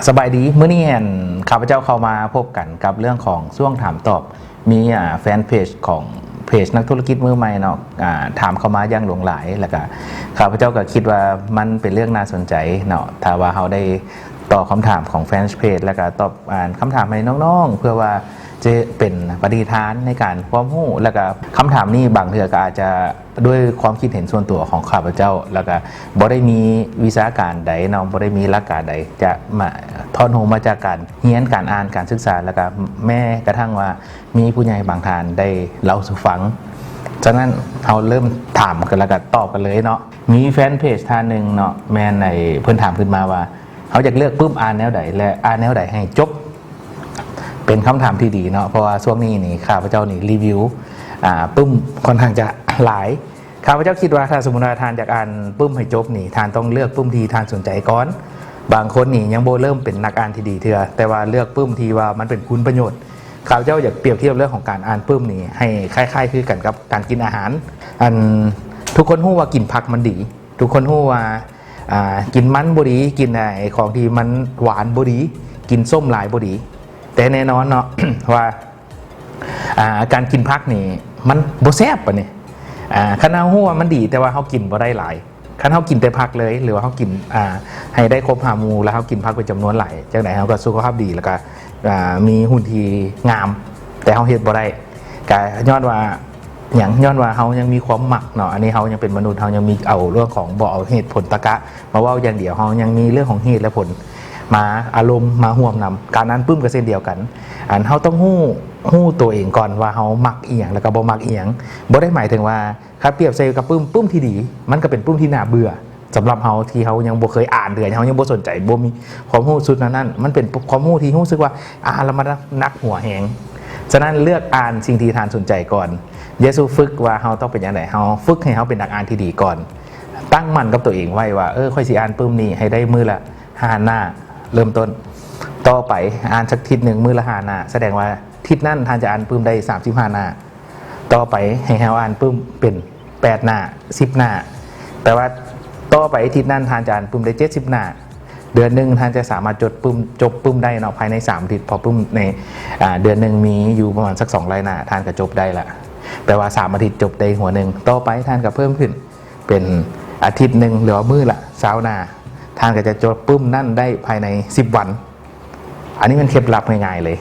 สบายดีเมื่อนี้เห็นข้าพเจ้าเข้ามาพบกันกับเรื่องของช่วงถามตอบมีแฟนเพจของเพจนักธุรกิจมือใหม่เนาะถามเข้ามาอย่างหลงหลายแล้วก็ข้าพเจ้าก็คิดว่ามันเป็นเรื่องน่าสนใจเนาะถ้าว่าเขาได้ตอบคำถามของแฟนเพจแล้วก็ตอบคำถามให้น้องๆเพื่อว่าจะเป็นปฏิทานในการความรู้แล้วก็คำถามนี้บางเทื่อก็อาจจะด้วยความคิดเห็นส่วนตัวของข้าพเจ้าแล้วก็บ่ได้มีวิชาการใดเนาะบ่ได้มีหลักการใดจะมาทอนโฮมาจากการเรียนการอ่านการศึกษาแล้วก็แม้กระทั่งว่ามีผู้ใหญ่บางท่านได้เล่าสู่ฟังฉะนั้นเราเริ่มถามกันแล้วก็ตอบกันเลยเนาะมีแฟนเพจท่านหนึ่งเนาะแม่ในเพิ่นถามขึ้นมาว่าเขาจะเลือกปุ๊บอ่านแนวใดและอ่านแนวใดให้จบเป็นคำถามที่ดีเนาะเพราะว่าช่วงนี้นี่ข้าพเจ้านี่รีวิวปึ้มค่อนข้างจะหลายข้าพเจ้าคิดว่าถ้าสมมติว่าทานจากอ่านปึ้มให้จบนี่ทานต้องเลือกปึ้มที่ทานสนใจก่อนบางคนนี่ยังโบเริ่มเป็นนักอ่านที่ดีเถอะแต่ว่าเลือกปึ้มที่ว่ามันเป็นคุณประโยชน์ข้าพเจ้าอยากเปรียบเทียบเรื่องของการอ่านปึ้มนี่ให้คล้ายๆคือกันกับการกินอาหารทุกคนรู้ว่ากินผักมันดีทุกคนรู้ว่ากินมันบ่ดีกินของที่มันหวานบ่ดีกินส้มหลายบ่ดีแต่แน่นอนเนาะ ว่าการกินผักนี่มันบ่แซ่บปะเนี่ยคันเอาหัวมันดีแต่ว่าเขากินบ่ได้หลายคันเขากินแต่ผักเลยหรือว่าเขากินให้ได้ครบ5 หมู่แล้วเขากินผักเป็นจำนวนหลายจังไหนเขาก็สุขภาพดีแล้วก็มีหุ่นที่งามแต่เขาเฮ็ดบ่ได้ก็ย้อนว่าเขายังมีความหมักเนาะอันนี้เขายังเป็นมนุษย์เขายังมีเอาเรื่องของบ่เอาเหตุผลตะกะมาว่าอย่างเดียวเขายังมีเรื่องของเหตุและผลมาอารมณ์มาห่วงนำการนั้นปึ้มก็เช่นเดียวกันเขาต้องหู้ตัวเองก่อนว่าเขามักเอียงแล้วก็บ่มักเอียงบ่ได้หมายถึงว่าครับเปรียบเทียบกับปึ้มที่ดีมันก็เป็นปึ้มที่น่าเบื่อสำหรับเขาที่เขายังบ่เคยอ่านเดือนเขายังบ่สนใจบ่มีความรู้สุดนั้นมันเป็นความรู้ที่รู้สึกว่าแล้วมันนักหัวแหงฉะนั้นเลือกอ่านสิ่งที่ทานสนใจก่อนเยซูฝึกว่าเขาต้องเป็นอย่างไรเขาฝึกให้เขาเป็นนักอ่านที่ดีก่อนตั้งมั่นกับตัวเองไว้ว่าค่อยสิอ่านปึ้มนี้ให้ได้มือละ5 หน้าเริ่มต้นต่อไปอ่านสักทิศหนึ่งมือละ5 หน้าแสดงว่าทิศนั่นท่านจะอ่านปึ้มได้35 หน้าต่อไปให้เราอ่านปึ้มเป็น8 หน้า10 หน้าแต่ว่าต่อไปทิศนั่นท่านจะอ่านปึ้มได้70 หน้าเดือนหนึ่งท่านจะสามารถจบปึ้มได้เนาะภายใน3 อาทิตย์พอปึ้มในเดือนหนึ่งมีอยู่ประมาณสัก200 หน้าท่านก็จบได้ละแปลว่า3 อาทิตย์จบได้หัวหนึ่งต่อไปท่านก็เพิ่มขึ้นเป็นอาทิตย์หนึ่งหรือว่ามือละ20 หน้าท่านก็จะจบปึ้มนั่นได้ภายใน10 วันอันนี้มันเคล็ดลับง่ายๆเลย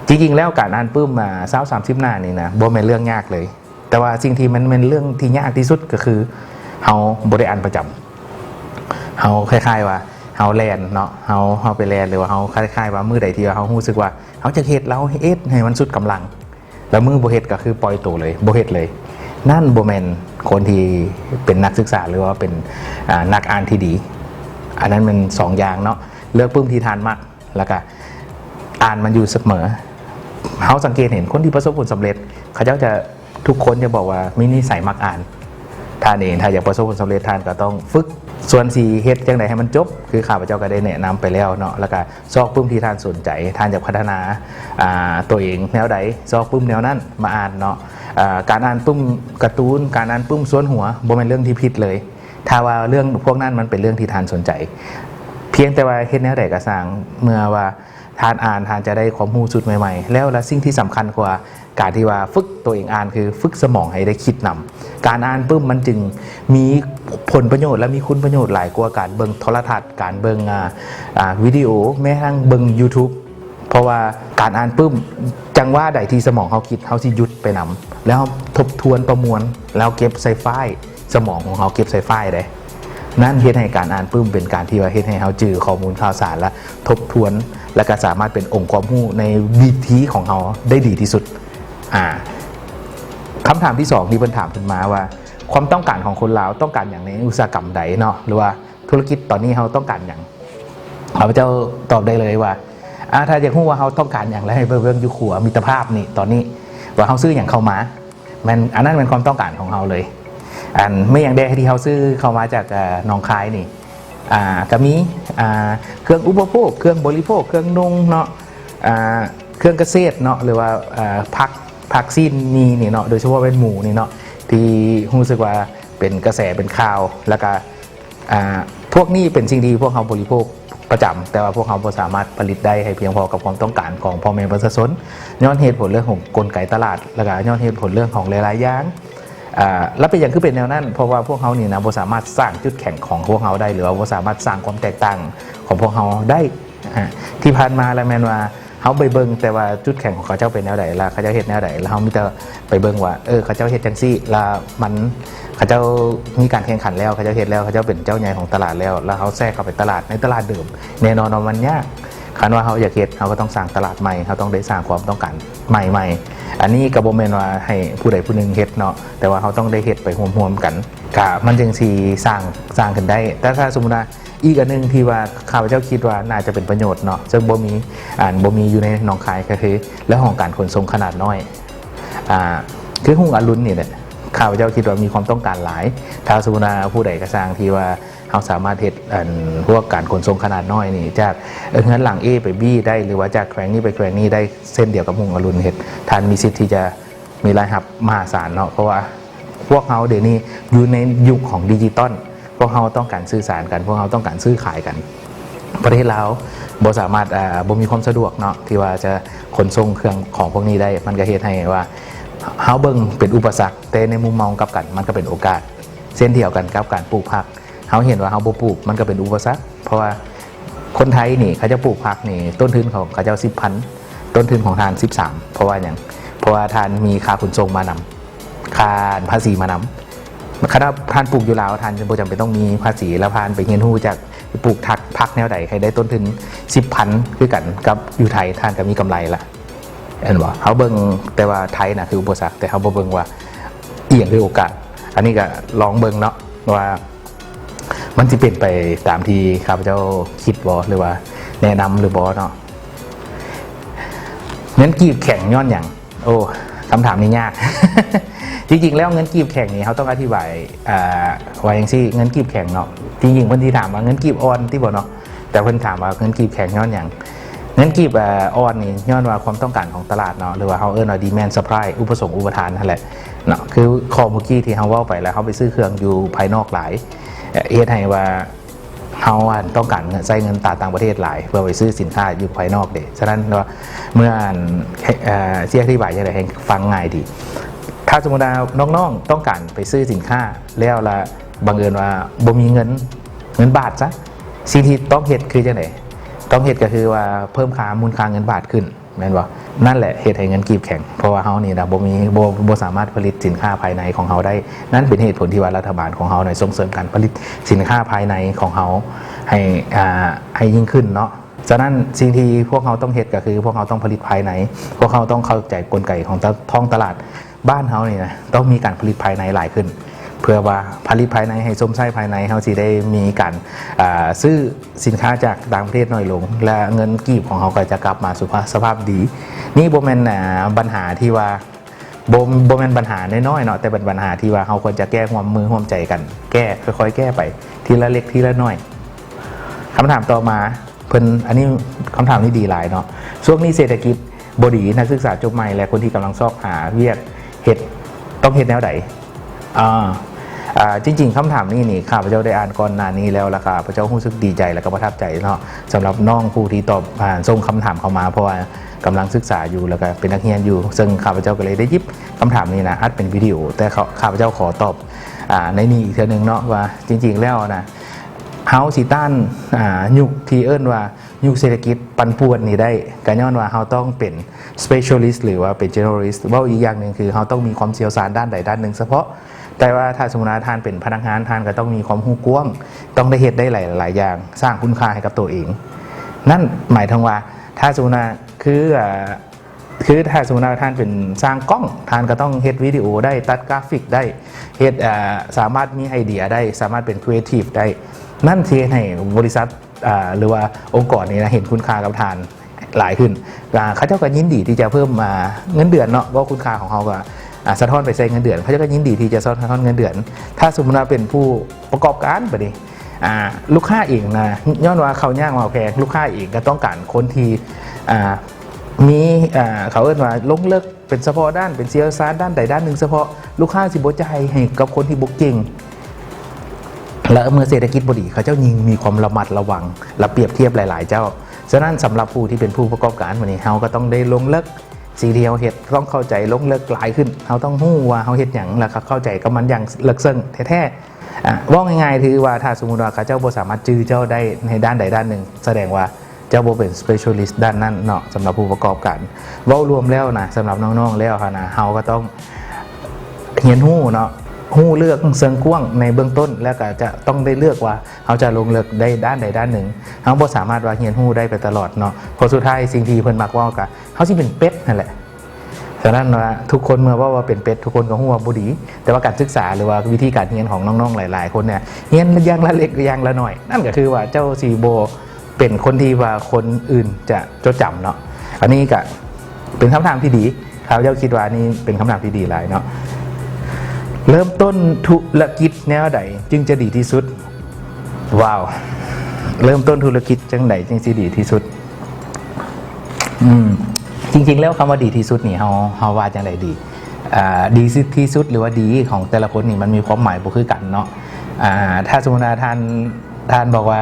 จริงๆแล้วการอ่านปึ้มมา30 หน้านี่นะบ่เป็นเรื่องยากเลยแต่ว่าสิ่งที่มันเป็นเรื่องที่ยากที่สุดก็คือเฮาบ่ได้อ่านประจำเฮาคล้ายๆว่าเฮาแลนเนาะเฮาไปแลนหรือว่าเฮาคล้ายๆว่ามือใดที่เฮารู้สึกว่าเฮาจะเฮ็ดแล้วเฮ็ดให้มันสุดกำลังแล้วมือบ่เฮ็ดก็คือปล่อยตัวเลยบ่เฮ็ดเลยนั่นบ่แม่นคนที่เป็นนักศึกษาหรือว่าเป็นนักอ่านที่ดีอันนั้นมัน2 อย่างเนาะเลือกปึ้มที่ทานมากแล้วก็อ่านมันอยู่เสมอเขาสังเกตเห็นคนที่ประสบผลสำเร็จเขาจะทุกคนจะบอกว่ามีนิสัยมักอ่านท่านเองถ้าอยากประสบผลสำเร็จท่านก็ต้องฝึกส่วนสีเฮ็ดจังไดให้มันจบคือข้าพเจ้าก็ได้แนะนำไปแล้วเนาะแล้วก็ซอกปึ้มที่ท่านสนใจท่านจะพัฒนาตัวเองแนวใดซอกปึ้มแนวนั้นมาอ่านเนาะการอ่านปึ้มการ์ตูนการอ่านปึ้มสวนหัวบ่เป็นเรื่องที่ผิดเลยถ้าว่าเรื่องพวกนั้นมันเป็นเรื่องที่ท่านสนใจเพียงแต่ว่าเฮ็ดแนวใดก็สร้างเมื่อว่าทานอ่านทานจะได้ความรู้สุดใหม่ๆแล้วสิ่งที่สำคัญกว่าการที่ว่าฝึกตัวเองอ่านคือฝึกสมองให้ได้คิดนำการอ่านปึ้มมันจึงมีผลประโยชน์และมีคุณประโยชน์หลายกว่าการเบิ่งโทรทัศน์การเบิ่งวิดีโอแม้กระทั่งเบิ่ง YouTube เพราะว่าการอ่านปึ้มจังว่าใดที่สมองเขาคิดเขาสิหยุดไปนำแล้วทบทวนประมวลแล้วเก็บใส่ไฟล์สมองของเขาเก็บใส่ไฟล์ได้นั่นเฮ็ดให้การอ่านปึ้มเป็นการที่ว่าเฮ็ดให้เขาจื้อข้อมูลข่าวสารและทบทวนและก็สามารถเป็นองค์ความรู้ในวิธีของเขาได้ดีที่สุดคำถามที่2ที่เพิ่นถามขึ้นมาว่าความต้องการของคนลาวต้องการอย่างในอุตสาหกรรมใดเนาะหรือว่าธุรกิจตอนนี้เขาต้องการอย่างข้าพเจ้าตอบได้เลยว่าถ้าอยากรู้ว่าเขาต้องการอย่างไรให้เบิ่งอยู่ขัวมิตรภาพนี่ตอนนี้ว่าเขาซื้ออย่างเข้ามามันอันนั้นเป็นความต้องการของเขาเลยไม่อย่างใดที่เขาซื้อเข้ามาจากหนองคายนี่ก็มีเครื่องอุปโภคเครื่องบริโภคเครื่องนุ่งเนาะเครื่องเกษตรเนาะหรือว่าผักซีนนี่เนาะโดยเฉพาะเป็นหมูนี่เนาะที่รู้สึกว่าเป็นกระแสเป็นข่าวแล้วก็พวกนี้เป็นสิ่งที่พวกเขาบริโภค ประจำแต่ว่าพวกเขาบ่สามารถผลิตได้ให้เพียงพอกับความต้องการของพ่อแม่ประชาชนย้อนเหตุผลเรื่องของกลไกตลาดแล้วก็ย้อนเหตุผลเรื่องของหลายๆอย่างแล้วเป็นอย่างคือเป็นแนวนั้นเพราะว่าพวกเขานี่นะบ่สามารถสร้างจุดแข็งของพวกเขาได้หรือว่าบ่สามารถสร้างความแตกต่างของพวกเขาได้ที่ผ่านมาแล้วแม่นว่าเขาไปเบิ่งแต่ว่าจุดแข็งของเขาเจ้าเป็นแนวใดแล้วเขาเจ้าเฮ็ดแนวใดแล้วเขามีแต่ไปเบิ่งว่าเขาเจ้าเฮ็ดจังซี่แล้วมันเขาเจ้ามีการแข่งขันแล้วเขาเจ้าเฮ็ดแล้วเขาเจ้าเป็นเจ้าใหญ่ของตลาดแล้วเขาแทรกเข้าไปตลาดในตลาดเดิมแน่นอนว่ามันยากคันว่าเขาอยากเฮ็ดเขาก็ต้องสร้างตลาดใหม่เขาต้องได้สร้างความต้องการใหม่ๆอันนี้ก็บ่แม่นว่าให้ผู้ใดผู้หนึ่งเฮ็ดเนาะแต่ว่าเขาต้องได้เฮ็ดไปร่วมๆกันก็มันจึงสิสร้างขึ้นได้แต่ถ้าสมมุติว่าอีกอันนึงที่ว่าข้าพเจ้าคิดว่าน่าจะเป็นประโยชน์เนาะซึ่งบ่มีอยู่ในหนองคายก็คือเรื่องของการขนส่งขนาดน้อยคือหุ้งอรุณนี่แหละข้าพเจ้าคิดว่ามีความต้องการหลายถ้าสมมุติว่าผู้ใดก็สร้างที่ว่าเขาสามารถเฮ็ดพวกการขนส่งขนาดน้อยนี่จากเงินหลัง A ไป B ได้หรือว่าจากแขวงนี้ไปแขวงนี้ได้เส้นเดียวกับหุ้งอรุณเฮ็ดท่านมีสิทธิ์ที่จะมีรายรับมหาศาลเนาะเพราะว่าพวกเขาเดี๋ยวนี้อยู่ในยุคของดิจิตอลพวกเขาต้องการสื่อสารกันพวกเขาต้องการซื้อขายกันประเทศลาวบ่สามารถบ่มีความสะดวกเนาะที่ว่าจะขนส่งเครื่องของพวกนี้ได้มันก็เฮ็ดให้ว่าเฮาเบิ่งเป็นอุปสรรคแต่ในมุมมองกลับกันมันก็เป็นโอกาสเช่นเดียวกันกับการปลูกผักเฮาเห็นว่าเฮาบ่ปลูกมันก็เป็นอุปสรรคเพราะว่าคนไทยนี่เขาจะปลูกผักนี่ต้นทุนของเขาเจ้า 10,000 ต้นทุนของทาน13เพราะว่าหยังเพราะว่าทานมีค่าขนส่งมานำค่าภาษีมานำคณะพานปลูกอยู่ลาวทานจำเป็นต้องมีภาษีแล้วพานไปเรียนรู้จากปลูกผักแนวใดให้ได้ต้นทุน 10,000 คือกันกับอยู่ไทยทานก็มีกำไรละเห็นบ่เฮาเบิ่งแต่ว่าไทยน่ะคืออุปสรรคแต่เฮาบ่เบิ่งว่าเอียงคือโอกาสอันนี้ก็ลองเบิ่งเนาะว่ามันสิเป็นไปตามที่ข้าพเจ้าคิดบ่หรือว่าแนะนำหรือบ่เนาะเงินกีบแข็งย้อนหยังโอ้คำถามนี้ยาก จริงๆแล้วเงินกีบแข็งนี่เขาต้องอธิบายว่าอย่างซี่เงินกีบแข็งเนาะจริงๆเพิ่นที่ถามว่าเงินกีบอ่อนที่บ่เนาะแต่เพิ่นถามว่าเงินกีบแข็งย้อนหยังเงินกีบอ่อนนี่ย้อนว่าความต้องการของตลาดเนาะหรือว่าเฮาเอิ้นว่า demand supply อุปสงค์อุปทานนั่นแหละเนาะคือข้อเมื่อกี้ที่เฮาเว้าไปแล้วเฮาไปซื้อเครื่องอยู่ภายนอกหลายเฮ็ดให้ว่าเฮาต้องการใช้เงินต่างประเทศหลายเพื่อไปซื้อสินค้าอยู่ภายนอกเด้ฉะนั้นว่าเมื่อสิอธิบายจังได๋ให้ฟังง่ายดีถ้าสมมุติว่าน้องๆต้องการไปซื้อสินค้าแล้วละบังเอิญว่าบ่มีเงินบาทซะสิ่งที่ต้องเฮ็ดคือจังได๋ต้องเฮ็ดก็คือว่าเพิ่มค่ามูลค่าเงินบาทขึ้นแม่นบ่นั่นแหละเฮ็ดให้เงินกีบแข็งเพราะว่าเฮานี่นะบ่สามารถผลิตสินค้าภายในของเฮาได้นั่นเป็นเหตุผลที่ว่ารัฐบาลของเฮาเนี่ยส่งเสริมการผลิตสินค้าภายในของเฮาให้ยิ่งขึ้นเนาะฉะนั้นสิ่งที่พวกเขาต้องเฮ็ดก็คือพวกเขาต้องผลิตภายในพวกเขาต้องเข้าใจกลไกของท้องตลาดบ้านเฮานี่นะต้องมีการผลิตภายในหลายขึ้นเพื่อว่าผลิตภายในให้สมไส้ภายในเฮาสิได้มีการซื้อสินค้าจากต่างประเทศน้อยลงและเงินกีบของเฮาก็จะกลับมาสู่สภาพดีนี่บ่แม่นปัญหาที่ว่าบ่แม่นปัญหาน้อยๆเนาะแต่เป็นปัญหาที่ว่าเฮาควรจะแก้ร่วมมือร่วมใจกันแก้ค่อยๆแก้ไปทีละเล็กทีละน้อยคำถามต่อมาเพิ่นอันนี้คำถามนี้ดีหลายเนาะช่วงนี้เศรษฐกิจบ่ดีนักศึกษาจบใหม่และคนที่กำลังซอกหาเวียกเฮ็ดต้องเฮ็ดแนวใดจริงๆคำถามนี้ข้าพเจ้าได้อ่านก่อนหน้านี้แล้วล่ะครับพระเจ้ารู้สึกดีใจและก็ประทับใจเนาะสำหรับน้องผู้ที่ตอบส่งคำถามเข้ามาเพราะว่ากำลังศึกษาอยู่แล้วก็เป็นนักเรียนอยู่ซึ่งข้าพเจ้าก็เลยได้หยิบคำถามนี้นะอัดเป็นวิดีโอแต่ข้าพเจ้าขอตอบในนี้อีกเทื่อนึงเนาะว่าจริงๆแล้วนะเฮาสิต้านยุคที่เอิ้นว่ายุคเศรษฐกิจปั่นป่วนนี่ได้ก็ย้อนว่าเฮาต้องเป็น specialist หรือว่าเป็น generalist ว่าอีกอย่างนึงคือเฮาต้องมีความเชี่ยวชาญด้านใดด้านหนึ่งเฉพาะแต่ว่าถ้าสมมุติว่าท่านเป็นพนักงานท่านก็ต้องมีความรู้กว้างต้องได้เฮ็ดได้หลายๆอย่างสร้างคุณค่าให้กับตัวเองนั่นหมายถึงว่าถ้าสมมุติว่าคือถ้าสมมุติว่าท่านเป็นสร้างกล้องท่านก็ต้องเฮ็ดวิดีโอได้ตัดกราฟิกได้เฮ็ดสามารถมีไอเดียได้สามารถเป็นครีเอทีฟได้นั่นที่ให้บริษัทหรือว่าองค์กรนี้นะเห็นคุณค่ากับท่านหลายขึ้นเขาเจ้าก็ยินดีที่จะเพิ่มเงินเดือนเนาะว่าคุณค่าของเขาก็สะท้อนไปใส่เงินเดือนเขาจะก็ยินดีที่จะสะท้อนเงินเดือนถ้าสมมติว่าเป็นผู้ประกอบการแบบนี้ลูกค้าเองนะย้อนว่าเขาย่างมาแพงลูกค้าเองก็ต้องการคนที่มีเขาเอิ้นว่าลงเลิกเป็นเฉพาะด้านเป็นเซียร์ซาร์ด้านใดด้านหนึ่งเฉพาะลูกค้าสิบ่จ่ายให้กับคนที่บ่เก่ง และเมื่อเศรษฐกิจบ่ดีเขาเจ้ายิงมีความระมัดระวังและเปรียบเทียบหลายๆเจ้าฉะนั้นสำหรับผู้ที่เป็นผู้ประกอบการวันนี้เฮาก็ต้องได้ลงเลิกสิ่งที่เฮาเฮ็ดต้องเข้าใจลงเลิกหลายขึ้นเฮาต้องฮู้ว่าเฮาเฮ็ดหยังแล้วก็เข้าใจกับมันอย่างลึกซึ้งแท้ๆว่าง่ายๆถือว่าถ้าสมมุติว่าเขาเจ้าบ่สามารถจื้อเจ้าได้ในด้านใดด้านหนึ่งแสดงว่าเจ้าบ่เป็น specialist ด้านนั้นเนาะสำหรับผู้ประกอบการเว้ารวมแล้วนะสำหรับน้องๆแล้วนะเฮาก็ต้องเรียนรู้เนาะฮู้เลือกเชิงกว้างในเบื้องต้นแล้วก็จะต้องได้เลือกว่าเขาจะลงเลือกได้ด้านใดด้านหนึ่งเขาบ่สามารถว่าเรียนรู้ได้ไปตลอดเนาะพอสุดท้ายสิ่งที่เพิ่นมักว่าก็เขาสิเป็นเป็ดนั่นแหละฉะนั้นว่าทุกคนเมื่อว่าเป็นเป็ดทุกคนก็ฮู้ว่าบ่ดีแต่ว่าการศึกษาหรือว่าวิธีการเรียนของน้องๆหลายๆคนเนี่ยเรียนอย่างละเล็กอย่างละน้อยนั่นก็คือว่าเจ้าสิบ่เป็นคนที่ว่าคนอื่นจะจดจำเนาะอันนี้ก็เป็นคำถามที่ดีครับเจ้าคิดว่านี่เป็นคำถามที่ดีหลายเนาะเริ่มต้นธุรกิจแนวใดจึงจะดีที่สุดว้าวเริ่มต้นธุรกิจจังใดจึงจะดีที่สุดจริงๆแล้วคำว่าดีที่สุดนี่เฮาว่าจังใดดีดีที่สุดหรือว่าดีของแต่ละคนนี่มันมีความหมายบ่คือกันเนาะถ้าสมมติว่าท่านบอกว่า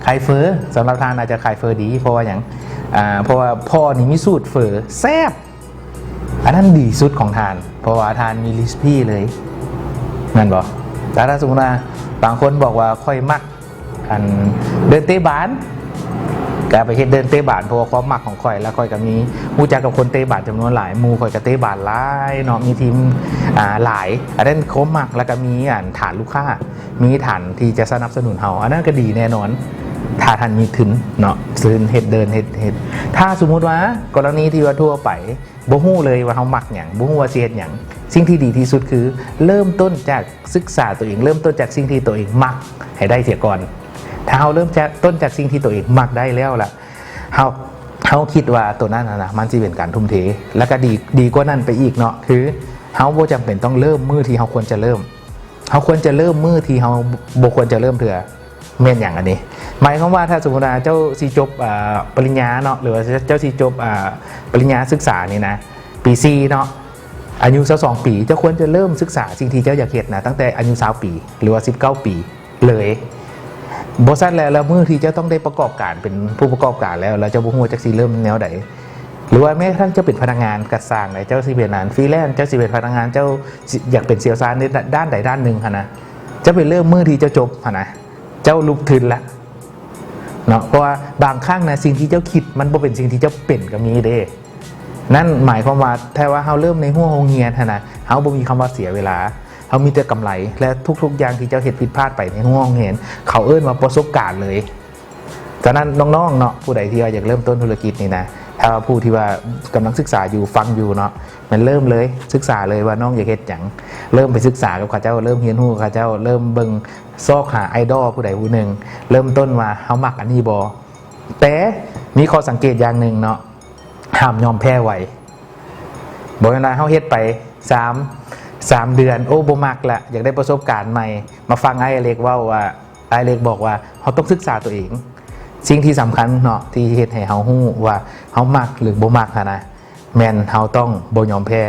ขายเฟอสำหรับท่านอาจจะขายเฟอดีเพราะว่าอย่างเพราะว่าพ่อนี่มีสูตรเฟอแซ่บอันนั้นดีสุดของท่านเพราะว่าท่านมีลิสปี้เลยนั่นบอกแต่ถ้าสมมติว่าบางคนบอกว่าค่อยมักอันเดินเตะบานก็ไปเฮ็ดเดินเตะบานเพราะว่าความมักของค่อยแล้วค่อยก็มีรู้จักกับคนเตะบานจำนวนหลายหมู่ค่อยก็เตะบานหลายเนาะมีทีมหลายอันนั้นเขามักแล้วก็มีฐานลูกค้ามีฐานที่จะสนับสนุนเฮาอันนั้นก็ดีแน่นอนถ้าท่านมีทุนเนาะซื้อเฮ็ดเดินเฮ็ดถ้าสมมุติว่ากรณีที่ว่าทั่วไปบ่ฮู้เลยว่าเฮามักหยังบ่ฮู้ว่าสิเฮ็ดหยังสิ่งที่ดีที่สุดคือเริ่มต้นจากศึกษาตัวเองเริ่มต้นจากสิ่งที่ตัวเองมักให้ได้เสียก่อนถ้าเฮาเริ่มจากต้นจากสิ่งที่ตัวเองมักได้แล้วล่ะเฮาคิดว่าตัวนั้นนะมันสิเป็นการทุ่มเทแล้วก็ดีกว่านั้นไปอีกเนาะคือเฮาบ่จำเป็นต้องเริ่มมื้อที่เฮาควรจะเริ่มเฮาควรจะเริ่มมื้อที่เฮาบ่ควรจะเริ่มเถื่อแม่นอย่างอันนี้หมายความว่าถ้าสมมุติว่าเจ้าสิจบปริญญาเนาะหรือว่าเจ้าสิจบปริญญาศึกษานี่นะปี4เนาะอายุ22ปีเจ้าควรจะเริ่มศึกษาสิ่งที่เจ้าอยากเฮ็ดนะตั้งแต่อายุ20ปีหรือว่า19ปีเลยบ่ซั้นแล้วมื้อที่เจ้าต้องได้ประกอบการเป็นผู้ประกอบการแล้วเจ้าบ่ฮู้จักสิเริ่มแนวใดหรือว่าแม้กระทั่งเจ้าเป็นพนักงานก่อสร้างได้เจ้าสิเป็นฟรีแลนซ์เจ้าสิเป็นพนักงานเจ้าอยากเป็นเชี่ยวชาญในด้านใดด้านหนึ่งหั่นนะเจ้าไปเริ่มมื้อที่เจ้าจบหั่นนะเจ้าลุกขึ้นละเนาะเพราะว่าบางครั้งนะสิ่งที่เจ้าคิดมันบ่เป็นสิ่งที่เจ้าเป็นก็มีเด้นั่นหมายความว่าถ้าว่าเฮาเริ่มในหัวโรงเรียนนะเฮาบ่มีคำว่าเสียเวลาเฮามีแต่กำไรและทุกๆอย่างที่เจ้าเฮ็ดผิดพลาดไปในหัวโรงเรียนเขาเอิ้นว่าประสบการณ์เลยฉะนั้นน้องๆเนาะผู้ใดที่อยากเริ่มต้นธุรกิจนี่นะถ้าผู้ที่ว่ากำลังศึกษาอยู่ฟังอยู่เนาะมันเริ่มเลยศึกษาเลยว่าน้องอยากเฮ็ดหยังเริ่มไปศึกษากับเขาเจ้าเริ่มเรียนรู้เขาเจ้าเริ่มเบิ่งซอกหาไอดอลผู้ใดผู้หนึ่งเริ่มต้นว่าเฮามักอันนี้บ่แต่มีข้อสังเกตอย่างหนึ่งเนาะห้ามยอมแพ้ไวบ่เวลาเฮาเฮ็ดไป3เดือนโอ้บ่มักละอยากได้ประสบการณ์ใหม่มาฟังไอ้เล็กว่าไอ้เล็กบอกว่าเฮาต้องศึกษาตัวเองสิ่งที่สำคัญเนาะที่เฮ็ดให้เฮาฮู้ว่าเฮามักหรือบ่มักนะแม่นเฮาต้องบ่ยอมแพ้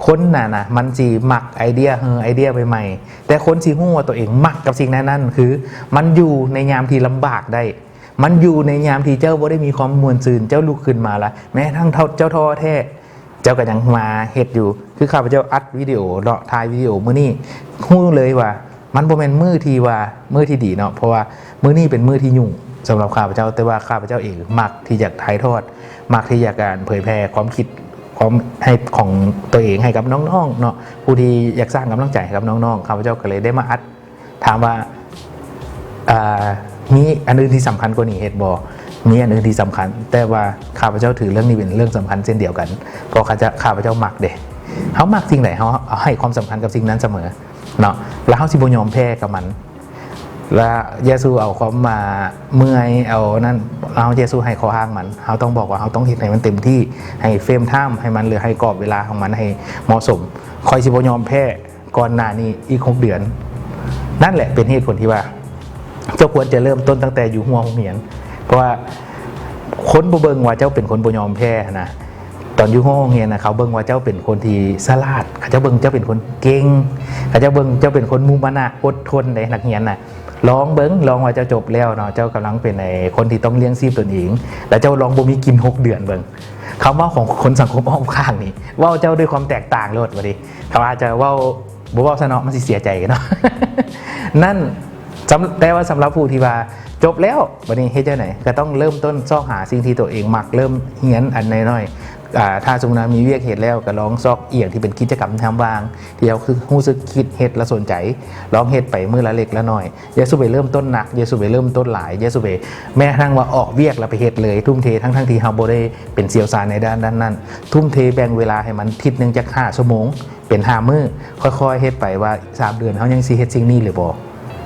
คนน่ะนะมันสิมักไอเดียใหม่ๆแต่คนสิฮู้ว่าตัวเองมักกับสิ่งนั้นคือมันอยู่ในยามที่ลำบากได้มันอยู่ในยามที่เจ้าบ่ได้มีความม่วนซื่นเจ้าลุกขึ้นมาละแม้ทั้งเจ้าท้อแท้เจ้าก็ยังมาเฮ็ดอยู่คือข้าพเจ้าอัดวิดีโอเนาะถ่ายวิดีโอมื้อนี้ฮู้เลยว่ามันบ่แม่นมื้อที่ดีเนาะเพราะว่ามื้อนี้เป็นมื้อที่ยุ่งสำหรับข้าพเจ้าแต่ว่าข้าพเจ้าเองมักที่จะถ่ายทอดมักที่จะการเผยแพร่ความคิดความให้ของตัวเองให้กับน้องๆเนาะผู้ที่อยากสร้างกำลังใจให้กับน้องๆข้าพเจ้าก็เลยได้มาอัดถามว่ามีอันอื่นที่สำคัญกว่านี้เฮ็ดบ่มีอันอื่นที่สำคัญแต่ว่าข้าพเจ้าถือเรื่องนี้เป็นเรื่องสำคัญเช่นเดียวกันเพราะข้าพเจ้ามักเด้เขามักสิ่งไหนเขาให้ความสำคัญกับสิ่งนั้นเสมอเนาะแล้วเขาสิบ่ยอมแพ้กับมันแล้วเยซูเอาความมาเมื่อยเอานั่นเราเยซูให้ข้ออ้างมันเขาต้องบอกว่าเขาต้องเฮ็ดให้มันเต็มที่ให้เฟรมไทม์ให้มันหรือให้กรอบเวลาของมันให้เหมาะสมคอยสิบ่ยอมแพ้ก่อนหน้านี้อีก6 เดือนนั่นแหละเป็นเหตุผลที่ว่าเจ้าควรจะเริ่มต้นตั้งแต่อยู่หัวโรงเรียนเพราะว่าคนบ่เบิ่งว่าเจ้าเป็นคนบ่ยอมแพ้นะตอนอยู่ห้องเรียนนะเขาเบิ่งว่าเจ้าเป็นคนที่ฉลาดเขาเจ้าเบิ่งเจ้าเป็นคนเก่งเขาเจ้าเบิ่งเจ้าเป็นคนมุมานะอดทนในนักเรียนนะ ลองเบิ้งลองว่าเจ้าจบแล้วเนาะเจ้ากำลังเป็นในคนที่ต้องเลี้ยงชีพตนเองแล้วเจ้าลองบ่มีกิน6 เดือนเบิ้งคำว่าของคนสังคมอ้อมข้างนี่ว่าเจ้าด้วยความแตกต่างโลดว่าดิเขาอาจจะว่าบ่ว่าซะเนาะมันสิเสียใจกันเนาะ นั่นแต่ว่าสำหรับผู้ที่ว่าจบแล้ววันนี้เฮ็ดจังได๋ก็ต้องเริ่มต้นซอกหาสิ่งที่ตัวเองมักเริ่มเฮียนอันน้อยๆถ้าสมมุติมีเวียกเฮ็ดแล้วก็ลองซอกเอียงที่เป็นกิจกรรมทำว่างที่เราคือรู้สึกคิดเฮ็ดและสนใจลองเฮ็ดไปมื้อละเล็กละน้อยอย่าสุไปเริ่มต้นหนักอย่าสุไปเริ่มต้นหลายอย่าสุไปแม้กระทั่งว่าออกเวียกแล้วไปเฮ็ดเลยทุ่มเททั้งที่เฮาบ่ได้เป็นเชี่ยวชาญในด้านนั้นทุ่มเทแบ่งเวลาให้มันทิศนึงจัก5 ชั่วโมงเป็น5 มื้อค่อยๆเฮ็ดไปว่า3 เดือนเฮายังสิเฮ็ดสิ่งนี้หรือบ่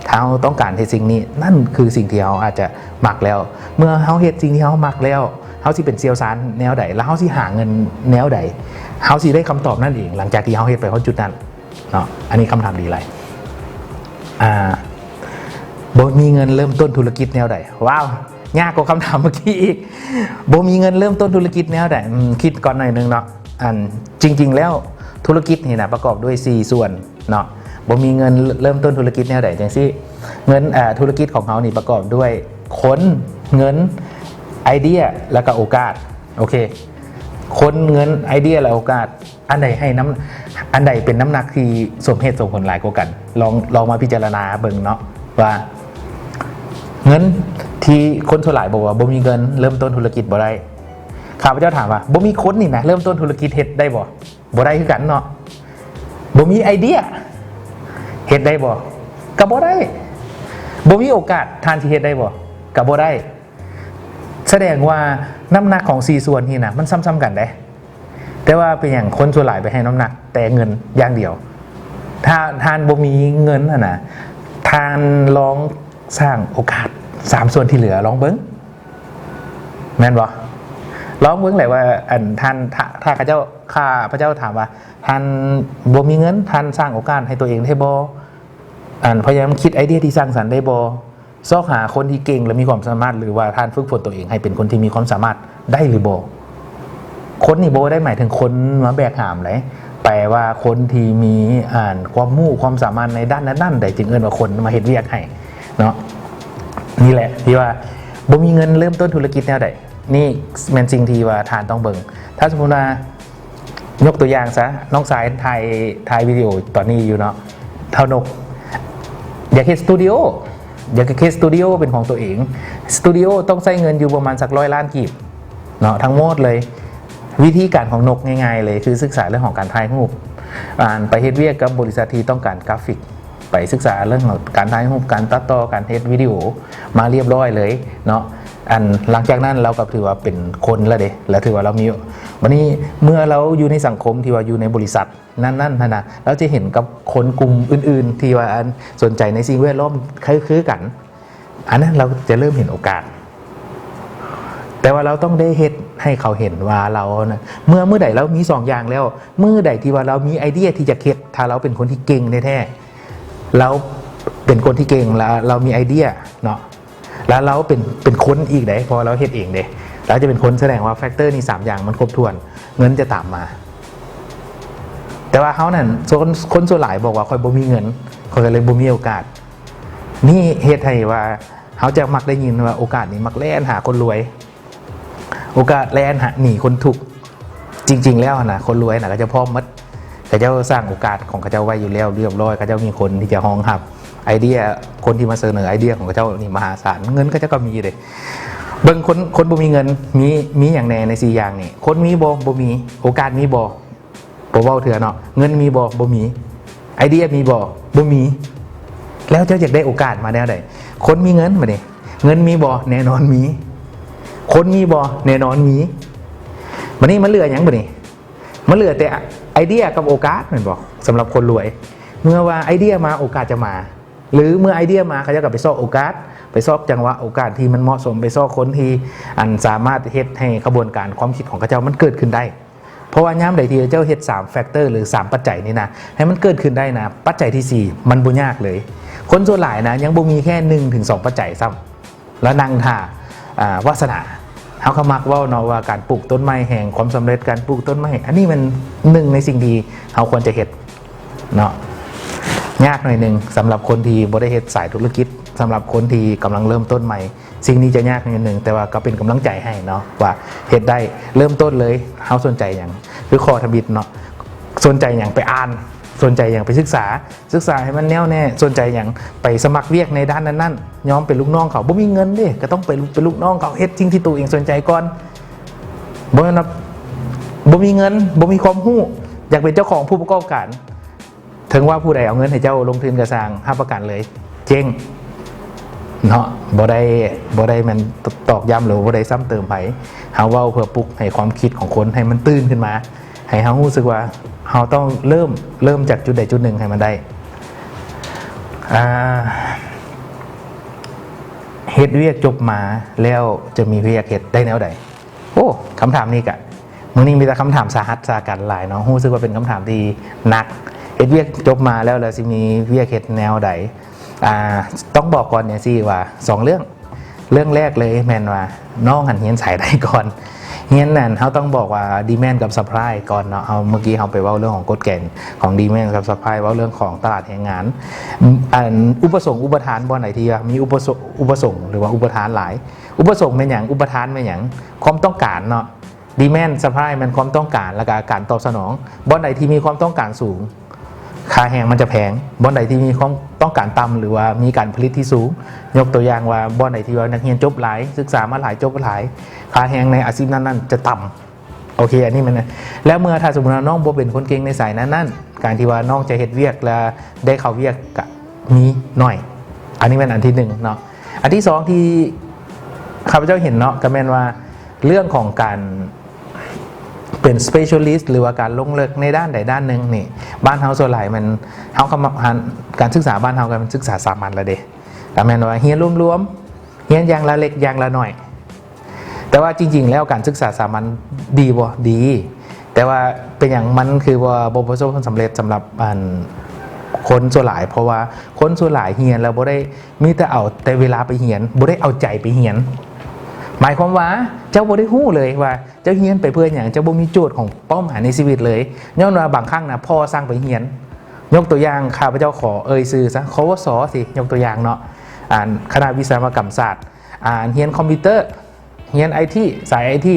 ถ้าเราต้องการเฮ็ดสิ่งนี้นั่นคือสิ่งที่เราอาจจะมักแล้วเมื่อเราเฮ็ดสิ่งที่เรามักแล้วเราสิเป็นเซียวซานแนวใดแล้วเราสิหาเงินแนวใดเราสิได้คำตอบนั่นเองหลังจากที่เราเฮ็ดไปจุดนั้นเนาะอันนี้คำถามดีเลยบ่มีเงินเริ่มต้นธุรกิจแนวใดว้าวยากกว่าคำถามเมื่อกี้อีกบ่มีเงินเริ่มต้นธุรกิจแนวใดคิดก่อนหน่อยนึงเนาะจริงๆแล้วธุรกิจนี่นะประกอบด้วย4 ส่วนเนาะบ่มีเงินเริ่มต้นธุรกิจแนวใดจังซี่เงินธุรกิจของเขานี่ประกอบด้วยคนเงินไอเดียแล้วก็โอกาสโอเคคนเงินไอเดียและโอกาสอันใดให้อันใดเป็นน้ำหนักที่สมเหตุสมผลหลายกว่ากันลองมาพิจารณาเบิ่งเนาะว่าเงินที่คนส่วนหลายบอกว่าบ่มีเงินเริ่มต้นธุรกิจบ่ได้ข้าพเจ้าถามว่าบ่มีคนนี่นะเริ่มต้นธุรกิจเฮ็ดได้บ่ได้คือกันเนาะบ่มีไอเดียเฮ็ดได้บ่ก็บ่ได้บ่มีโอกาสทานที่เฮ็ดได้บ่ก็บ่ได้แสดงว่าน้ำหนักของ4 ส่วนนี่นะมันซ้ำๆกันได้แต่ว่าเป็นอย่างคนส่วนหลายไปให้น้ำหนักแต่เงินอย่างเดียวถ้าทานบ่มีเงินนะทานลองสร้างโอกาส3 ส่วนที่เหลือลองเบิ้งแม่นบ่ลองเบิ้งเลยว่าท่านถ้าข้าพระเจ้าถามว่าท่านบ่มีเงินท่านสร้างโอกาสให้ตัวเองได้บ่พยายามคิดไอเดียที่สร้างสรรค์ได้บ่ซอกหาคนที่เก่งและมีความสามารถหรือว่าท่านฝึกฝนตัวเองให้เป็นคนที่มีความสามารถได้หรือบ่คนนี่บ่ได้หมายถึงคนมาแบกหามเลยแปลว่าคนที่มีความรู้ความสามารถในด้านนั้นใดจึงเอิ้นว่าคนมาเฮ็ดเวียกให้เนาะนี่แหละที่ว่าบ่มีเงินเริ่มต้นธุรกิจแนวใดนี่แม่นสิ่งที่ว่าทานต้องเบิ่งถ้าสมมุติว่ายกตัวอย่างซะน้องสายถ่ายวิดีโอตอนนี้อยู่เนาะเท่านกอยากเฮ็ดสตูดิโอเป็นของตัวเองสตูดิโอต้องใช้เงินอยู่ประมาณสัก100 ล้านกีบเนาะทั้งหมดเลยวิธีการของนกง่ายๆเลยคือศึกษาเรื่องของการถ่ายรูปไปเฮ็ดเวียกกับบริษัทที่ต้องการกราฟิกไปศึกษาเรื่องของการถ่ายรูปการตัดต่อการเฮ็ดวิดีโอมาเรียบร้อยเลยเนาะหลังจากนั้นเราก็ถือว่าเป็นคนแล้วเด้แล้วถือว่าเรามีวันนี้เมื่อเราอยู่ในสังคมที่ว่าอยู่ในบริษัทนั่นนะเราจะเห็นกับคนกลุ่มอื่นๆที่ว่าสนใจในสิ่งแวดล้อมคือกันอันนั้นเราจะเริ่มเห็นโอกาสแต่ว่าเราต้องได้เฮ็ดให้เขาเห็นว่าเรานะเมื่อใดเรามี2 อย่างแล้วเมื่อใดที่ว่าเรามีไอเดียที่จะเฮ็ดถ้าเราเป็นคนที่เก่งแท้ๆเราเป็นคนที่เก่งแล้วเรามีไอเดียเนาะแล้วเราเป็นคนอีกได้พอเราเฮ็ดเองเด้เราจะเป็นคนแสดงว่าแฟกเตอร์นี่3 อย่างมันครบถ้วนเงินจะตามมาแต่ว่าเขานั่นคนส่วนหลายบอกว่าคอยบ่มีเงินคอยเลยบ่มีโอกาสนี่เฮ็ดให้ว่าเขาจะมักได้ยินว่าโอกาสนี้มักแล่นหาคนรวยโอกาสแล่นหาหนีคนทุกข์จริงๆแล้วนะคนรวยนะก็จะพร้อมมัดเขาจะสร้างโอกาสของเขาจะไว้อยู่แล้วเรียบร้อยเขาจะมีคนที่จะห้องหับไอเดียคนที่มาเสนอไอเดียของเขาจะนี่มหาศาลเงินก็จะก็มีเลยเบิ่งคนบ่มีเงินมีอย่างแน่ใน4 อย่างนี่คนมีบ่มีโอกาสมีบ่เว้าเถื่อเนาะเงินมีบ่มีไอเดียมีบ่มีแล้วเจ้าอยากได้โอกาสมาแนวใดคนมีเงินมาดิเงินมีบ่แน่นอนมีคนมีบ่แน่นอนมีวันนี้มันเหลือหยังบ่นี่มันเหลือแต่ไอเดียกับโอกาสแม่นบ่สำหรับคนรวยเมื่อว่าไอเดียมาโอกาสจะมาหรือเมื่อไอเดียมาเขาจะกลับไปซอกโอกาสไปซอกจังหวะโอกาสที่มันเหมาะสมไปซอกคนที่สามารถเฮ็ดให้กระบวนการความคิดของเขาเจ้ามันเกิดขึ้นได้เพราะว่ายามใดที่เจ้าเฮ็ด3 แฟกเตอร์หรือ3 ปัจจัยนี่นะให้มันเกิดขึ้นได้นะปัจจัยที่4มันบ่ยากเลยคนส่วนหลายนะยังบ่มีแค่1 ถึง 2 ปัจจัยซ้ำแล้วนั่งท่าวาสนาเฮาก็มักเว้าเนาะว่าการปลูกต้นไม้แห่งความสำเร็จการปลูกต้นไม้อันนี้มัน1 ในสิ่งที่เฮาควรจะเฮ็ดเนาะยากหน่อยนึงสำหรับคนที่บ่ได้เฮ็ดสายธุรกิจ สำหรับคนที่กำลังเริ่มต้นใหม่สิ่งนี้จะยากนิดนึงแต่ว่าก็เป็นกำลังใจให้เนาะว่าเฮ็ดได้เริ่มต้นเลยเฮาสนใจอย่างคือคอทบิดเนาะสนใจอย่างไปอ่านสนใจอย่างไปศึกษาให้มันแน่วแน่สนใจอย่างไปสมัครเวียกในด้านนั้นๆย้อมเป็นลูกน้องเขาบ่มีเงินเด้ก็ต้องไปเป็นลูกน้องเขาเฮ็ดสิ่งที่ตัวเองสนใจก่อนบ่แม่นว่าบ่มีเงินบ่มีความรู้อยากเป็นเจ้าของผู้ประกอบการถึงว่าผู้ใดเอาเงินให้เจ้าลงทุนกระสร้างห้าประกันเลยเจ๊งเนาะบ่ได้มันตอกย้ำหรือบ่ได้ซ้ำเติมไผเฮาเว้าเพื่อปลุกให้ความคิดของคนให้มันตื่นขึ้นมาให้เฮารู้สึกว่าเฮาต้องเริ่มจากจุดใดจุดหนึ่งให้มันได้เฮ็ดเวียกจบมาแล้วจะมีเวียกเฮ็ดได้แนวใดโอ้คำถามนี้กะมื้อนี้มีแต่คำถามสาหัสสากันหลายเนาะรู้สึกว่าเป็นคำถามที่หนักเฮ็ดเวียกจบมาแล้วสิมีเวียกเฮ็ดแนวใดต้องบอกก่อนเนี่ยสิว่า2เรื่องแรกเลยแม่นว่าน้องหันเฮียนสายใดก่อนเฮียนนั่นเขาต้องบอกว่าดีแมนกับซัพพลายก่อนเนาะเอาเมื่อกี้เขาไปเว้าเรื่องของกฎเกณฑ์ของดีแมนกับซัพพลายเว้าเรื่องของตลาดแรงงานอุปสงค์อุปทานบ่ไหนที่มีอุปสงค์หรือว่าอุปทานหลายอุปสงค์เป็นอย่างอุปทานเป็นอย่างความต้องการเนาะดีแมนซัพพลายมันความต้องการและการตอบสนองบ่ไหนที่มีความต้องการสูงค่าแรงมันจะแพงบ่อนใดที่มีความต้องการต่ำหรือว่ามีการผลิตที่สูงยกตัวอย่างว่าบ่อนใดที่ว่านักเรียนจบหลายศึกษามาหลายจบหลายค่าแรงในอาชีพนั้นๆจะต่ำโอเคอันนี้มันนะแล้วเมื่อถ้าสมมติว่าน้องบ่เป็นคนเก่งในสายนั้นการที่ว่าน้องจะเฮ็ดเวียกและได้เข้าเวียกก็มีหน่อยอันนี้เป็นอันที่1เนาะอันที่2ที่ข้าพเจ้าเห็นเนาะก็แม่นว่าเรื่องของการเป็น specialist หรือว่าการลงลึกในด้านใดด้านหนึ่งนี่บ้านเฮาส่วนหลายมันเฮาการศึกษาบ้านเฮากันมันศึกษาสามัญละเด้แต่แม่นว่าเฮียนรวมๆเฮียนอย่างละเล็กอย่างละน้อยแต่ว่าจริงๆแล้วการศึกษาสามัญดีบ่ดีแต่ว่าเป็นอย่างมันคือว่าบ่ประสบความสำเร็จสำหรับคนส่วนหลายเพราะว่าคนส่วนหลายเฮียนแล้วบ่ได้มีแต่เอาแต่เวลาไปเฮียนบ่ได้เอาใจไปเฮียนหมายความว่าเจ้าบ่ได้ฮู้เลยว่าเจ้าเฮียนไปเพื่ออย่างเจ้าบ่มีโจทย์ของเป้าหมายในชีวิตเลยย้อนว่าบางครั้งนะพ่อสร้างไปเฮียนยกตัวอย่างข้าพเจ้าขอซื้อซะควสสิยกตัวอย่างเนาะคณะวิศวกรรมศาสตร์เฮียนคอมพิวเตอร์เฮียน IT สาย IT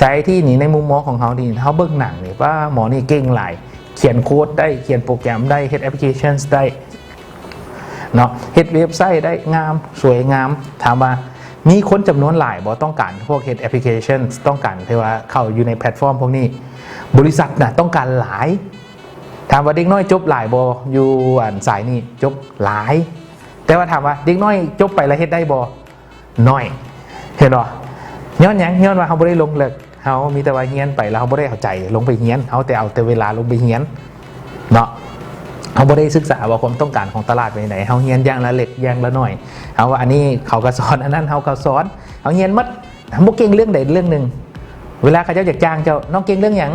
สาย IT นี่ในมุมมองของเขานี่เขาเบิ่งหนังนี่ว่าหมอนี่เก่งหลายเขียนโค้ดได้เขียนโปรแกรมได้เฮ็ดแอปพลิเคชันได้เนาะเฮ็ดเว็บไซต์ได้งามสวยงามถามว่ามีคนจำนวนหลายบ่ต้องการพวกเฮ็ดแอปพลิเคชันต้องการที่ว่าเข้าอยู่ในแพลตฟอร์มพวกนี้บริษัทน่ะต้องการหลายถามว่าเด็กน้อยจบหลายบ่อยู่สายนี้จบหลายแต่ว่าถามว่าเด็กน้อยจบไปแล้วเฮ็ดได้บ่น้อยเห็นบ่ย้อนหยังย้อนว่าเฮาบ่ได้ลงเลิกเฮามีแต่ว่าเรียนไปแล้วเฮาบ่ได้เอาใจลงไปเรียนเฮาแต่เอาแต่เวลาลงไปเรียนเนาะเฮาบ่ได้ศึกษาว่าความต้องการของตลาดเป็นไหนเฮาเรียนอย่างละเล็กอย่างละน้อยเฮาว่าอันนี้เขาก็สอนอันนั้นเฮาก็สอนเฮาเรียนหมดบ่เก่งเรื่องใดเรื่องนึงเวลาเขาเจ้าอยากจ้างเจ้าน้องเก่งเรื่องหยัง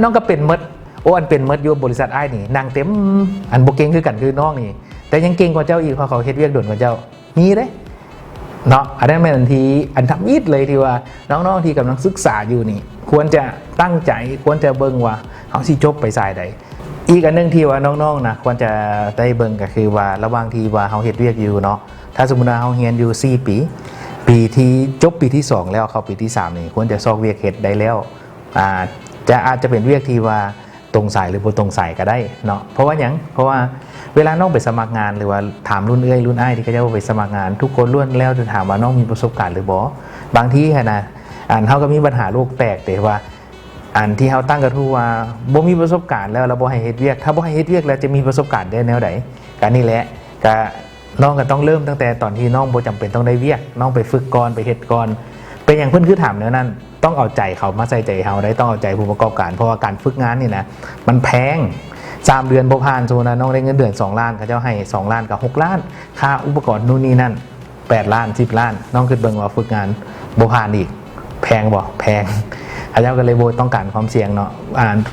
น้องก็เป็นหมดโอ้อันเป็นหมดอยู่บริษัทอ้ายนี่นั่งเต็มอันบ่เก่งคือกันคือน้องนี่แต่ยังเก่งกว่าเจ้าอีกเพราะเขาเฮ็ดเวียกด่วนกว่าเจ้ามีเด้เนาะอันนั้นเป็นทีอันทำยิดเลยที่ว่าน้องๆที่กำลังศึกษาอยู่นี่ควรจะตั้งใจควรจะเบิ่งว่าเขาสิจบไปสายใดอีกอันนึงที่ว่าน้องๆนะควรจะได้เบิ่งก็คือว่าระหว่างที่ว่าเขาเฮ็ดเวียกอยู่เนาะถ้าสมมุติว่าเขาเรียนอยู่4ปีที่จบปีที่2แล้วเข้าปีที่3นี่ควรจะซอกเวียกเฮ็ดได้แล้วอาจจะเป็นเวียกที่ว่าตรงสายหรือบ่ตรงสายก็ได้เนาะเพราะว่าหยังเพราะว่าเวลาน้องไปสมัครงานหรือว่าถามรุ่นรุ่นอ้ายที่เขาจะไปสมัครงานทุกคนล้วนแล้วจะถามว่าน้องมีประสบการณ์หรือบ่บางทีนะเฮาก็มีปัญหาโลกแตกแต่ว่าที่เฮาตั้งกระทู้ว่าบ่มีประสบการณ์แล้วเราบ่ให้เฮ็ดเวียกถ้าบ่ให้เฮ็ดเวียกแล้วจะมีประสบการณ์ได้แนวใดก็นี่แหละก็น้องก็ต้องเริ่มตั้งแต่ตอนที่น้องบ่จำเป็นต้องได้เวียกน้องไปฝึกก่อนไปเฮ็ดก่อนเป็นอย่างเพิ่นคือถามแนวนั้นต้องเอาใจเขามาใส่ใจเฮาได้ต้องเอาใจผู้ประกอบการเพราะว่าการฝึกงานนี่นะมันแพง3 เดือนบ่ผ่านโซนะน้องได้เงินเดือน2ล้านเขาเจ้าให้2ล้านกับ6ล้านค่าอุปกรณ์นู่นนี่นั่น8ล้าน10ล้านน้องคิดเบิ่งว่าฝึกงานบ่ผ่านอีกแพงบ่แพงเขาเจ้าก็เลยบ่ต้องการความเสี่ยงเนาะ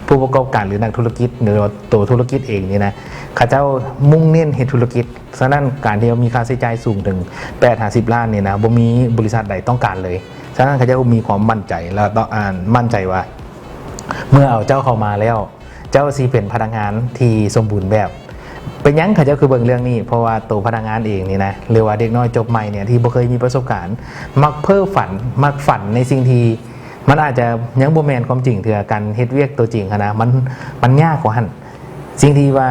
ผู้ประกอบการหรือนักธุรกิจหรือตัวธุรกิจเองนี่นะเขาเจ้ามุ่งเน้นเฮ็ดธุรกิจฉะนั้นการที่มีค่าใช้จ่ายสูงถึง8-10ล้านนี่นะบ่มีบริษัทใดต้องการเลยฉะนั้นเขาเจ้ามีความมั่นใจแล้วต้องมั่นใจว่าเมื่อเอาเจ้าเข้ามาแล้วเจ้าสิเป็นพนักงานที่สมบูรณ์แบบ เป็นยังเขาเจ้าคือเบิ่งเรื่องนี้เพราะว่าตัวพนักงานเองนี่นะหรือว่าเด็กน้อยจบใหม่เนี่ยที่บ่เคยมีประสบการณ์มักเพ้อฝันมักฝันในสิ่งที่มันอาจจะยังบ่แม่นความจริงเถื่อกันเฮ็ดเวียกตัวจริงนะมันยากกว่าหั่นสิ่งที่ว่า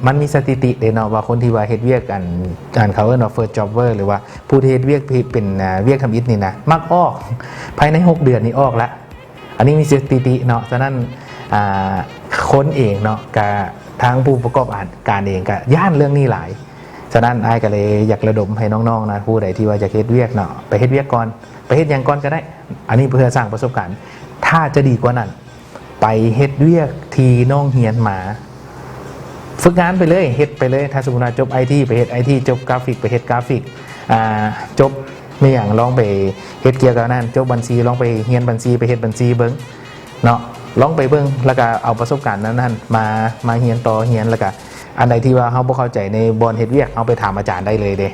มันมีสถิติเด้เนาะว่าคนที่ว่าเฮ็ดเวียกกันเขาเอิ้นว่า first jobber หรือว่าผู้ที่เฮ็ดเวียกเป็นเวียกทำอิฐนี่นะมักออกภายใน6 เดือนนี้ออกละอันนี้มีสถิติเนาะฉะนั้นคนเองเนาะกับทางผู้ประกอบการเองก็ย่านเรื่องนี้หลายฉะนั้นอ้ายก็เลยอยากระดมให้น้องๆนะผู้ใดที่ว่าจะเฮ็ดเวียกเนาะไปเฮ็ดเวียกก่อนไปเฮ็ดอย่างก่อนก็ได้อันนี้เพื่อสร้างประสบการณ์ถ้าจะดีกว่านั้นไปเฮ็ดเวียกที่น้องเฮียนมาฝึกงานไปเลยเฮ็ดไปเลยถ้าสมมุติว่าจบ IT ไปเฮ็ด IT จบกราฟิกไปเฮ็ดกราฟิกจบไม่อย่างลองไปเฮ็ดเกี่ยวกับนั้นจบบัญชีลองไปเรียนบัญชีไปเฮ็ดบัญชีเบิ่งเนาะลองไปเบิ่งแล้วก็เอาประสบการณ์นั้นมาเรียนต่อเรียนแล้วก็อันใดที่ว่าเฮาบ่เข้าใจในบอนเฮ็ดเวียกเฮาไปถามอาจารย์ได้เลยเด้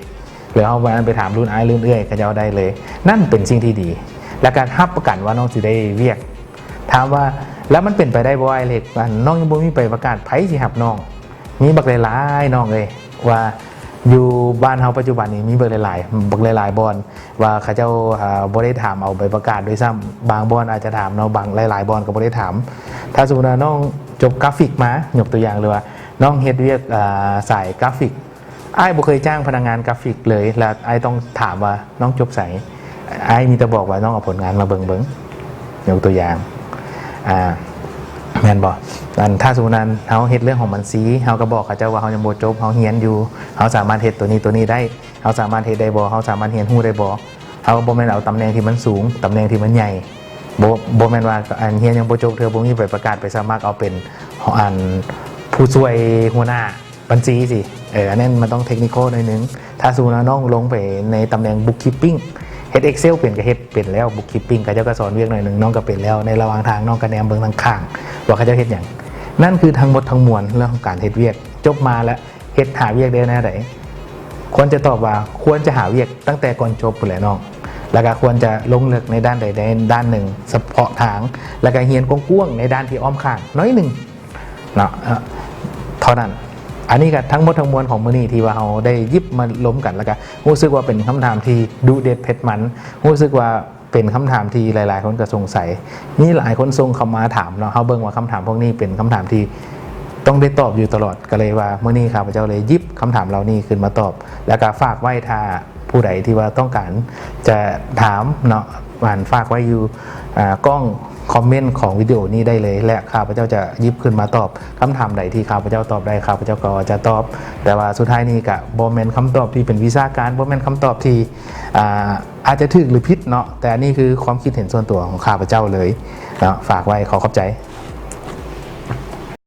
หรือเฮาไปถามรุ่นอ้ายรุ่นเอื้อยก็จะเอาได้เลยนั่นเป็นสิ่งที่ดีและการรับประกันว่าน้องสิได้เวียกถามว่าแล้วมันเป็นไปได้บ่อ้ายเล็กน้องยังบ่มีไปประกาศไผสิรับน้องมีบักหลายๆน้องเลยว่าอยู่บ้านเฮาปัจจุบันนี้มีบักหลายบอนว่าเขาเจ้าบ่ได้ถามเอาใบประกาศด้วยซ้ำบางบอนอาจจะถามเนาะบางหลายๆบอนก็บ่ได้ถามถ้าสมมุติว่าน้องจบกราฟิกมายกตัวอย่างเลยว่าน้องเฮ็ดเวียกสายกราฟิกอ้ายบ่เคยจ้างพนักงานกราฟิกเลยแล้วอ้ายต้องถามว่าน้องจบไสอ้ายมีแต่บอกว่าน้องเอาผลงานมาเบิ่งยกตัวอย่างแม่นบ่ถ้าสมมุตินั้นเฮาเฮ็ดเรื่องของมันซีเฮาก็บอกเขาเจ้าว่าเฮายังบ่จบเฮาเรียนอยู่เฮาสามารถเฮ็ดตัวนี้ได้เฮาสามารถเฮ็ดได้บ่เฮาสามารถเรียนรู้ได้บ่เฮาบ่แม่นเอาตำแหน่งที่มันสูงตำแหน่งที่มันใหญ่บ่แม่นว่าอันเรียนยังบ่จบเธอบ่มีใบประกาศไปสมัครเอาเป็นอันผู้ช่วยหัวหน้าบัญชีสิอันนั้นมันต้องเทคนิคหน่อยนึงถ้าสมมุติว่าน้องลงไปในตำแหน่ง bookkeeping เฮ็ด Excel เป็นก็เฮ็ดเป็นแล้ว bookkeeping เขาเจ้าก็สอนเวียกหน่อยนึงน้องก็เป็นแล้วในระหว่างทางน้องก็แนมเบิ่งทางข้างว่าเขาเจ้าเฮ็ดหยังนั่นคือทั้งหมดทั้งมวลเรื่องของการเฮ็ดเวียกจบมาแล้วเฮ็ดหาเวียกได้แนวใดควรจะตอบว่าควรจะหาเวียกตั้งแต่ก่อนจบพุ่นแหละน้องแล้วก็ควรจะลงลึกในด้านใดด้านหนึ่งเฉพาะทางแล้วก็เรียนกว้างๆในด้านที่อ้อมข้างน้อยนึงเนาะเท่านั้นอันนี้ก็ทั้งหมดทั้งมวลของมื้อนี้ที่ว่าเราได้หยิบมาล้มกันแล้วก็รู้สึกว่าเป็นคำถามที่ดุเด็ดเผ็ดมันรู้สึกว่าเป็นคำถามที่หลายๆคนก็สงสัยมีหลายคนส่งเข้ามาถามเนาะเฮาเบิ่งว่าคำถามพวกนี้เป็นคำถามที่ต้องได้ตอบอยู่ตลอดก็เลยว่ามื้อนี้ข้าพเจ้าเลยหยิบคำถามเหล่านี้ขึ้นมาตอบแล้วก็ฝากไว้ถ้าผู้ใดที่ว่าต้องการจะถามเนาะฝากไว้อยู่กล้องคอมเมนต์ของวิดีโอนี้ได้เลยและข้าพเจ้าจะหยิบขึ้นมาตอบคำถามใดที่ข้าพเจ้าตอบได้ข้าพเจ้าก็จะตอบแต่ว่าสุดท้ายนี้ก็บ่แม่นคำตอบที่เป็นวิชาการบ่แม่นคำตอบที่อาจจะถูกหรือผิดเนาะแต่นี่คือความคิดเห็นส่วนตัวของข้าพเจ้าเลยเนาะฝากไว้ขอขอบใจ